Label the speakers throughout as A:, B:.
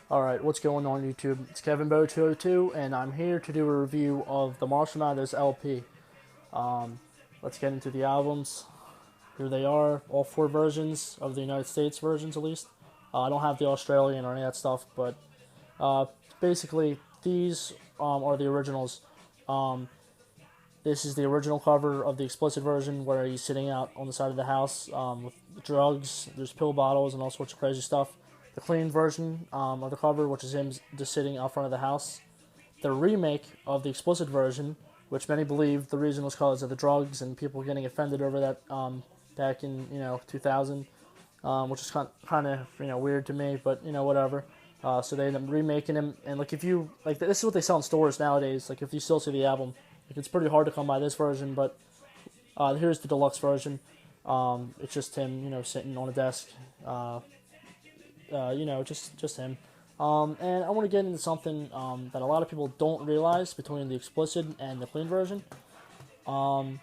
A: Alright, what's going on YouTube? It's KevinBo202, and I'm here to do a review of the Marshall Mathers LP. Let's get into the albums. Here they are, all four versions of the United States versions at least. I don't have the Australian or any of that stuff, but uh, basically these are the originals. Um, this is the original cover of the explicit version where he's sitting out on the side of the house with drugs, there's pill bottles and all sorts of crazy stuff. The clean version of the cover, which is him just sitting out front of the house. The remake of the explicit version, which many believe the reason was because of the drugs and people getting offended over that back in 2000, which is kind of weird to me, but whatever. So they end up remaking him, and like if you like this is what they sell in stores nowadays. Like if you still see the album, like it's pretty hard to come by this version, but here's the deluxe version. It's just him, sitting on a desk. Just him. And I want to get into something that a lot of people don't realize between the explicit and the clean version. Um,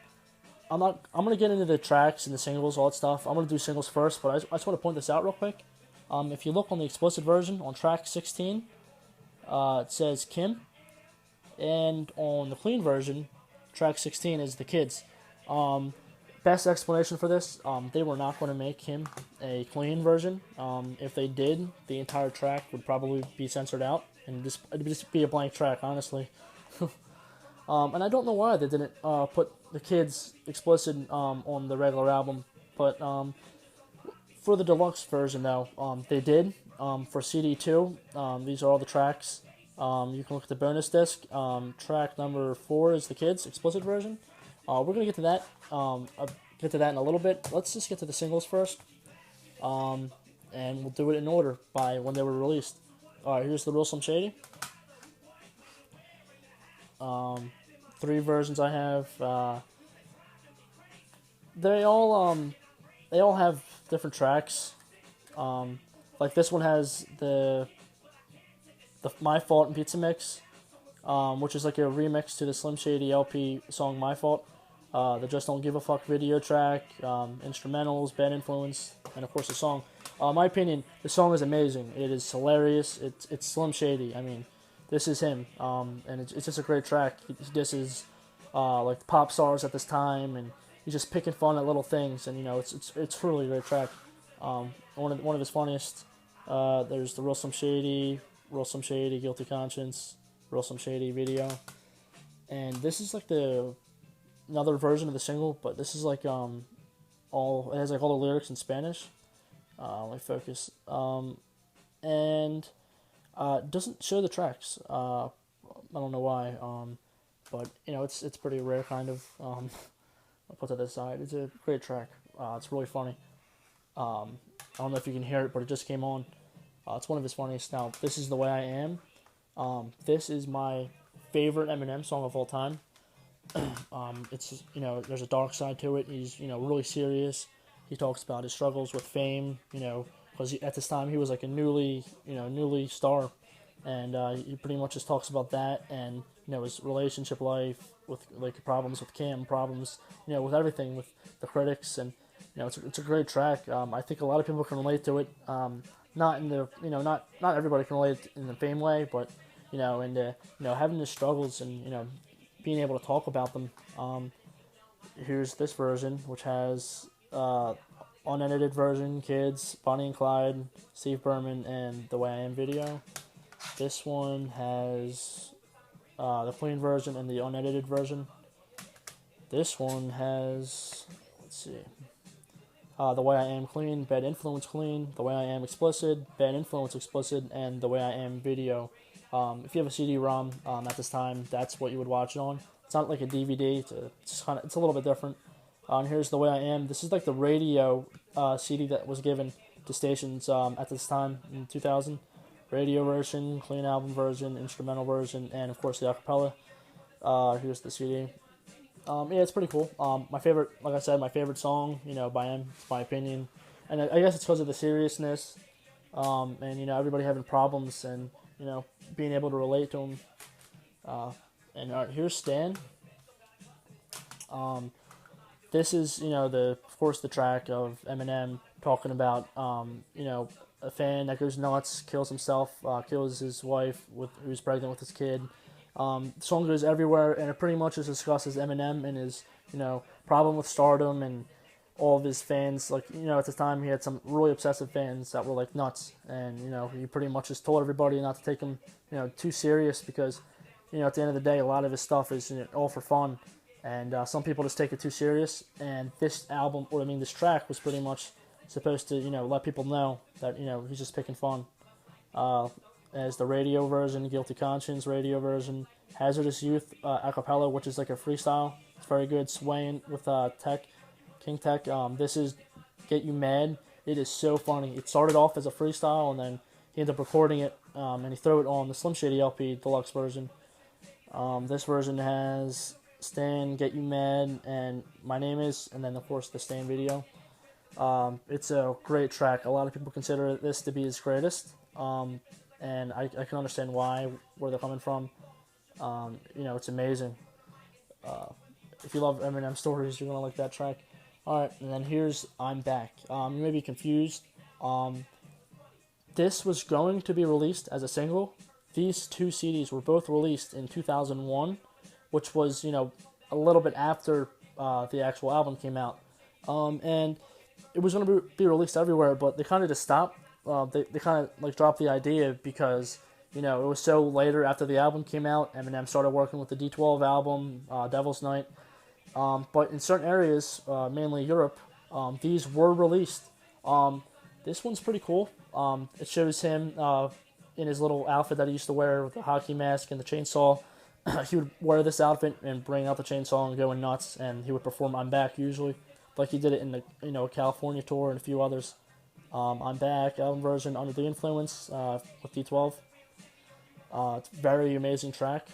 A: I'm not. I'm gonna get into the tracks and the singles, all that stuff. I'm gonna do singles first, but I just want to point this out real quick. If you look on the explicit version on track 16, it says Kim, and on the clean version, track 16 is the kids. Best explanation for this, they were not going to make him a clean version. If they did, the entire track would probably be censored out, and it'd just be a blank track, honestly. And I don't know why they didn't put the kids explicit on the regular album, but for the deluxe version, though, they did. For CD 2, these are all the tracks. You can look at the bonus disc. Track number 4 is the kids explicit version. We're gonna get to that. I'll get to that in a little bit. Let's just get to the singles first, and we'll do it in order by when they were released. All right, here's the Real Slim Shady. 3 versions I have. They all have different tracks. Like this one has the My Fault and Pizza Mix, which is like a remix to the Slim Shady LP song My Fault. The Just Don't Give a Fuck video track, instrumentals, Bad Influence, and of course the song. My opinion, the song is amazing. It is hilarious. It's Slim Shady. I mean, this is him, and it's just a great track. This is like the pop stars at this time, and he's just picking fun at little things, and it's really a great track. One of his funniest. There's the Real Slim Shady, Guilty Conscience, Real Slim Shady video, and this is like another version of the single, but this is like it has like all the lyrics in Spanish. Let me focus. And it doesn't show the tracks. I don't know why. But it's pretty rare kind of. I'll put that aside. It's a great track. It's really funny. I don't know if you can hear it, but it just came on. It's one of his funniest. Now, this is The Way I Am. This is my favorite Eminem song of all time. It's there's a dark side to it. He's really serious. He talks about his struggles with fame. Because at this time he was like a newly star, and he pretty much just talks about that and his relationship life with like problems with Kim, problems with everything with the critics, and it's a great track. I think a lot of people can relate to it. Not in the not everybody can relate in the fame way, but and having the struggles and being able to talk about them. Here's this version, which has unedited version, Kids, Bonnie and Clyde, Steve Berman, and The Way I Am video. This one has the clean version and the unedited version. This one has, let's see, The Way I Am clean, Bad Influence clean, The Way I Am explicit, Bad Influence explicit, and The Way I Am video. If you have a CD-ROM at this time, that's what you would watch it on. It's not like a DVD. It's a little bit different. And here's The Way I Am. This is like the radio CD that was given to stations at this time in 2000. Radio version, clean album version, instrumental version, and of course the acapella. Here's the CD. Yeah, it's pretty cool. My favorite, like I said, my favorite song, by him, it's my opinion. And I guess it's because of the seriousness, and everybody having problems, and being able to relate to him. And here's Stan. This is of course the track of Eminem talking about a fan that goes nuts, kills himself, kills his wife who's pregnant with his kid. The song goes everywhere, and it pretty much is discusses Eminem and his problem with stardom and all of his fans. Like at the time he had some really obsessive fans that were like nuts, and he pretty much just told everybody not to take him too serious because at the end of the day a lot of his stuff is all for fun, and some people just take it too serious. And this album, or I mean this track, was pretty much supposed to let people know that he's just picking fun. As the radio version, Guilty Conscience radio version, Hazardous Youth acapella, which is like a freestyle. It's very good, swaying with King Tech. This is Get You Mad. It is so funny. It started off as a freestyle, and then he ended up recording it, and he threw it on the Slim Shady LP deluxe version. This version has Stan, Get You Mad, and My Name Is, and then of course the Stan video. It's a great track. A lot of people consider this to be his greatest, and I can understand where they're coming from. It's amazing. If you love Eminem stories, you're gonna like that track. All right, and then here's I'm Back. You may be confused. This was going to be released as a single. These two CDs were both released in 2001, which was a little bit after the actual album came out, and it was going to be released everywhere, but they kind of just stopped. They kind of like dropped the idea because it was so later after the album came out. Eminem started working with the D12 album, Devil's Night. But in certain areas, mainly Europe, these were released. This one's pretty cool. It shows him in his little outfit that he used to wear with the hockey mask and the chainsaw. He would wear this outfit and bring out the chainsaw and going nuts, and he would perform I'm Back usually, like he did it in the California tour and a few others. I'm Back album version, Under the Influence with D12. It's a very amazing track.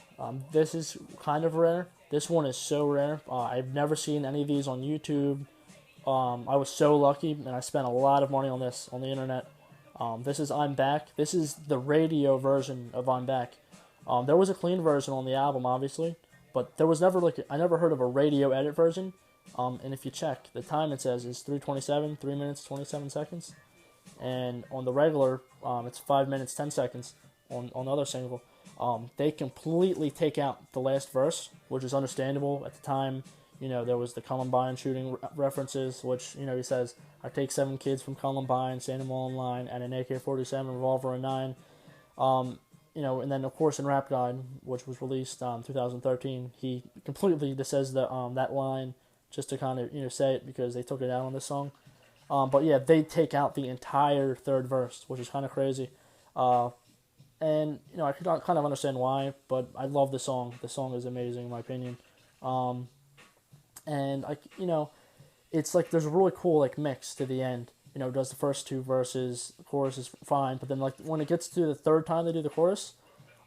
A: This is kind of rare. This one is so rare. I've never seen any of these on YouTube. I was so lucky, and I spent a lot of money on this on the internet. This is I'm Back. This is the radio version of I'm Back. There was a clean version on the album, obviously, but there was never I never heard of a radio edit version. And if you check, the time it says is 3:27, 3 minutes 27 seconds, and on the regular, it's 5 minutes 10 seconds. On the other single, they completely take out the last verse, which is understandable at the time. There was the Columbine shooting references, which he says, "I take 7 kids from Columbine, stand them all in line, and an AK-47, revolver, and 9." And then of course in Rap Guide, which was released 2013, he completely just says that line just to kind of say it because they took it out on this song. But yeah, they take out the entire third verse, which is kind of crazy. And I could kind of understand why, but I love the song. The song is amazing in my opinion. And it's like there's a really cool mix to the end. Does the first 2 verses, the chorus is fine, but then when it gets to the third time they do the chorus,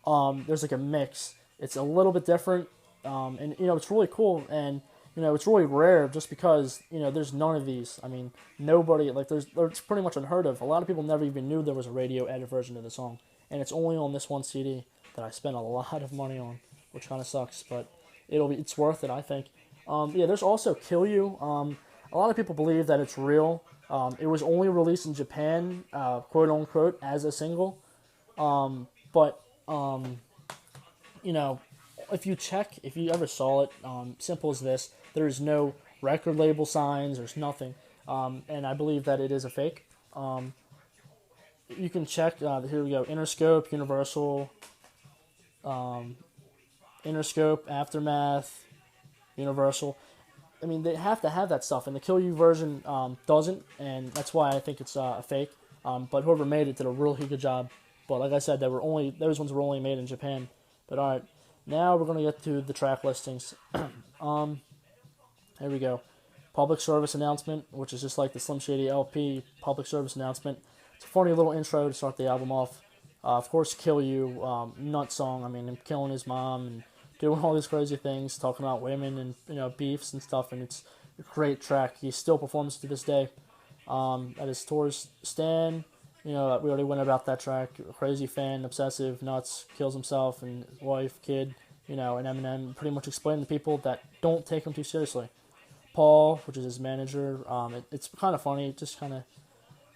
A: there's a mix. It's a little bit different, and it's really cool, and it's really rare just because there's none of these. I mean, nobody it's pretty much unheard of. A lot of people never even knew there was a radio edit version of the song. And it's only on this one CD that I spent a lot of money on, which kind of sucks, but it's worth it, I think. There's also Kill You. A lot of people believe that it's real. It was only released in Japan, quote unquote, as a single. But if you ever saw it, simple as this, there's no record label signs, there's nothing. And I believe that it is a fake. You can check, here we go, Interscope, Universal, Interscope, Aftermath, Universal. I mean, they have to have that stuff, and the Kill You version doesn't, and that's why I think it's a fake. But whoever made it did a really good job. But like I said, those ones were only made in Japan. But alright, now we're going to get to the track listings. Here we go. Public service announcement, which is just like the Slim Shady LP public service announcement. It's a funny little intro to start the album off. Of course, Kill You, nut song. I mean, him killing his mom and doing all these crazy things, talking about women and beefs and stuff, and it's a great track. He still performs to this day. At his tours, Stan, we already went about that track. Crazy fan, obsessive, nuts, kills himself and his wife, kid, and Eminem pretty much explained to people that don't take him too seriously. Paul, which is his manager, it's kind of funny, just kind of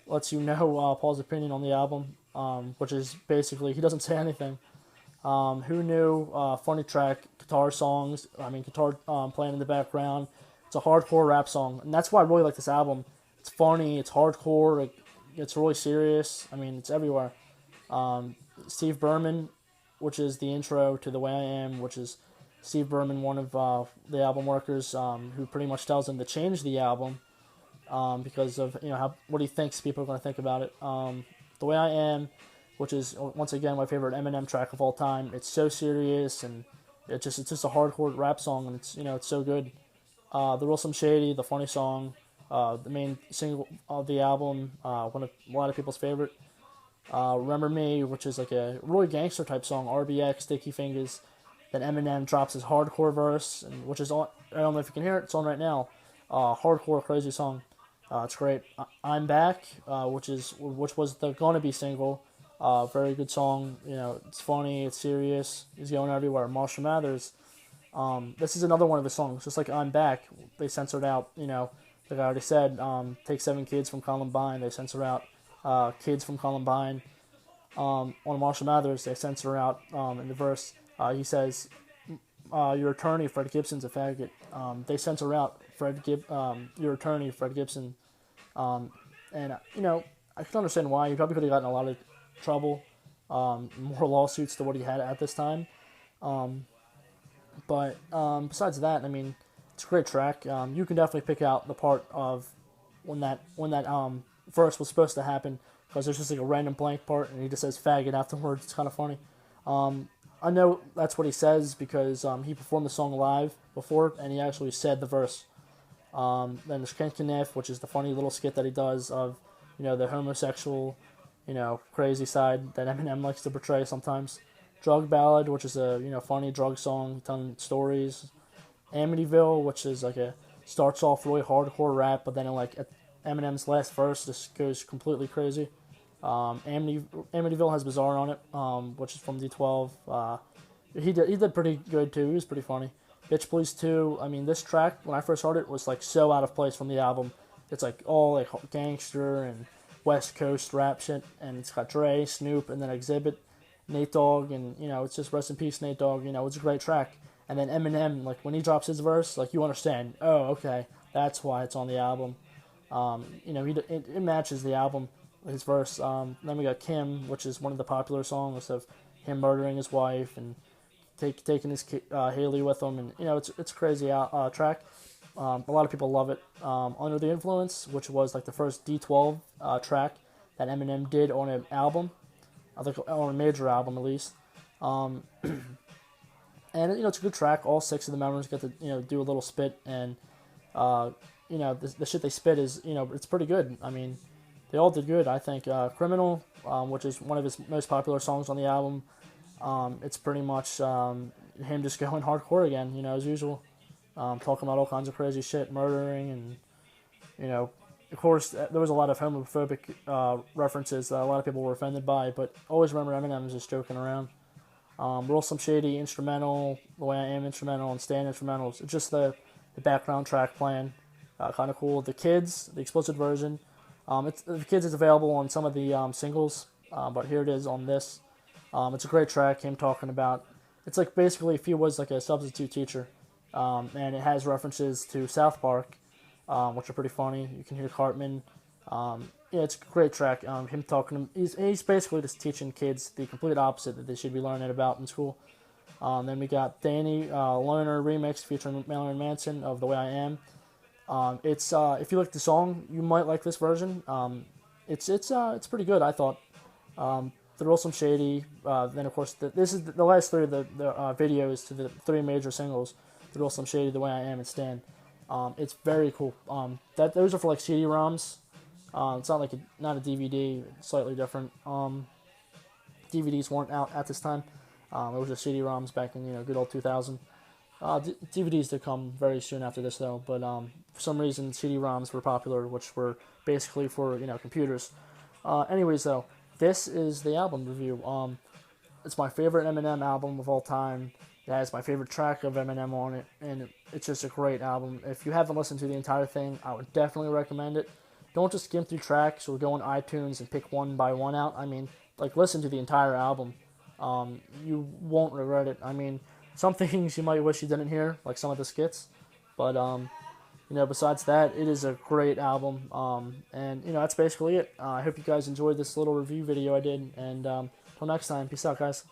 A: lets you know Paul's opinion on the album, which is basically he doesn't say anything. Who knew? Funny track, guitar songs. I mean, guitar playing in the background. It's a hardcore rap song, and that's why I really like this album. It's funny. It's hardcore. It's really serious. I mean, it's everywhere. Steve Berman, which is the intro to The Way I Am, which is Steve Berman, one of the album workers, who pretty much tells him to change the album because of what he thinks people are going to think about it. The Way I Am, which is once again my favorite Eminem track of all time. It's so serious and it's just a hardcore rap song and it's so good. The Real Slim Shady, the funny song, the main single of the album, one of a lot of people's favorite. Remember Me, which is like a really gangster type song. RBX, Sticky Fingers. Then Eminem drops his hardcore verse, which is on. I don't know if you can hear it. It's on right now. Hardcore, crazy song. It's great. I'm Back, which was the gonna be single. Very good song. It's funny. It's serious. He's going everywhere. Marshall Mathers. This is another one of the songs. Just like I'm Back, they censored out. Like I already said, take 7 kids from Columbine. They censor out kids from Columbine. On Marshall Mathers, they censor out in the verse. He says, "Your attorney, Fred Gibson's a faggot." They censor out your attorney, Fred Gibson. And I can understand why. He probably could have gotten a lot of trouble, more lawsuits to what he had at this time. But besides that, I mean, it's a great track. You can definitely pick out the part of when that verse was supposed to happen, because there's just like a random blank part and he just says faggot afterwards. It's kind of funny. I know that's what he says because he performed the song live before and he actually said the verse. Then there's Ken Kniff, which is the funny little skit that he does of the homosexual crazy side that Eminem likes to portray sometimes. Drug Ballad, which is a funny drug song telling stories. Amityville, which is starts off really hardcore rap, but then at Eminem's last verse just goes completely crazy. Amityville has Bizarre on it, which is from D12. He did pretty good too. He was pretty funny. Bitch Please 2. I mean, this track when I first heard it was so out of place from the album. It's all gangster and West Coast rap shit, and it's got Dre, Snoop, and then Exhibit, Nate Dogg, and it's just rest in peace, Nate Dogg. It's a great track. And then Eminem, when he drops his verse, you understand. Oh, okay, that's why it's on the album. It matches the album, his verse. Then we got Kim, which is one of the popular songs of him murdering his wife and taking his Haley with him, and it's a crazy track. A lot of people love it. Under the Influence, which was the first D12 track that Eminem did on an album, I think on a major album at least. And it's a good track. All 6 of the members get to do a little spit, and the shit they spit is it's pretty good. I mean, they all did good. I think Criminal, which is one of his most popular songs on the album, it's pretty much him just going hardcore again, as usual, talking about all kinds of crazy shit, murdering, and of course there was a lot of homophobic references that a lot of people were offended by, but always remember Eminem was just joking around. Real Slim Shady instrumental, The Way I Am instrumental, and Stand instrumentals. It's just the background track playing, kind of cool. The Kids, the explicit version. The Kids is available on some of the singles, but here it is on this. It's a great track. Him talking about it's basically if he was a substitute teacher, and it has references to South Park, which are pretty funny. You can hear Cartman. It's a great track. Him talking, he's basically just teaching kids the complete opposite that they should be learning about in school. Then we got Danny Lerner remix featuring Marilyn Manson of The Way I Am. It's if you like the song, you might like this version. It's pretty good, I thought. The Real Slim Shady. Then of course this is the last 3 of the videos to the 3 major singles. The Real Slim Shady, The Way I Am, and Stand. It's very cool. Those are for CD-ROMs. It's not a DVD. It's slightly different. DVDs weren't out at this time. It was just CD-ROMs back in good old 2000. DVDs did come very soon after this though, but for some reason CD-ROMs were popular, which were basically for computers. Anyways though, this is the album review. It's my favorite Eminem album of all time. It has my favorite track of Eminem on it, and it's just a great album. If you haven't listened to the entire thing, I would definitely recommend it. don't just skim through tracks or go on iTunes and pick one by one out. I mean, like, listen to the entire album. You won't regret it. I mean, some things you might wish you didn't hear, like some of the skits, but besides that, it is a great album. And that's basically it. I hope you guys enjoyed this little review video I did, and until next time, peace out, guys.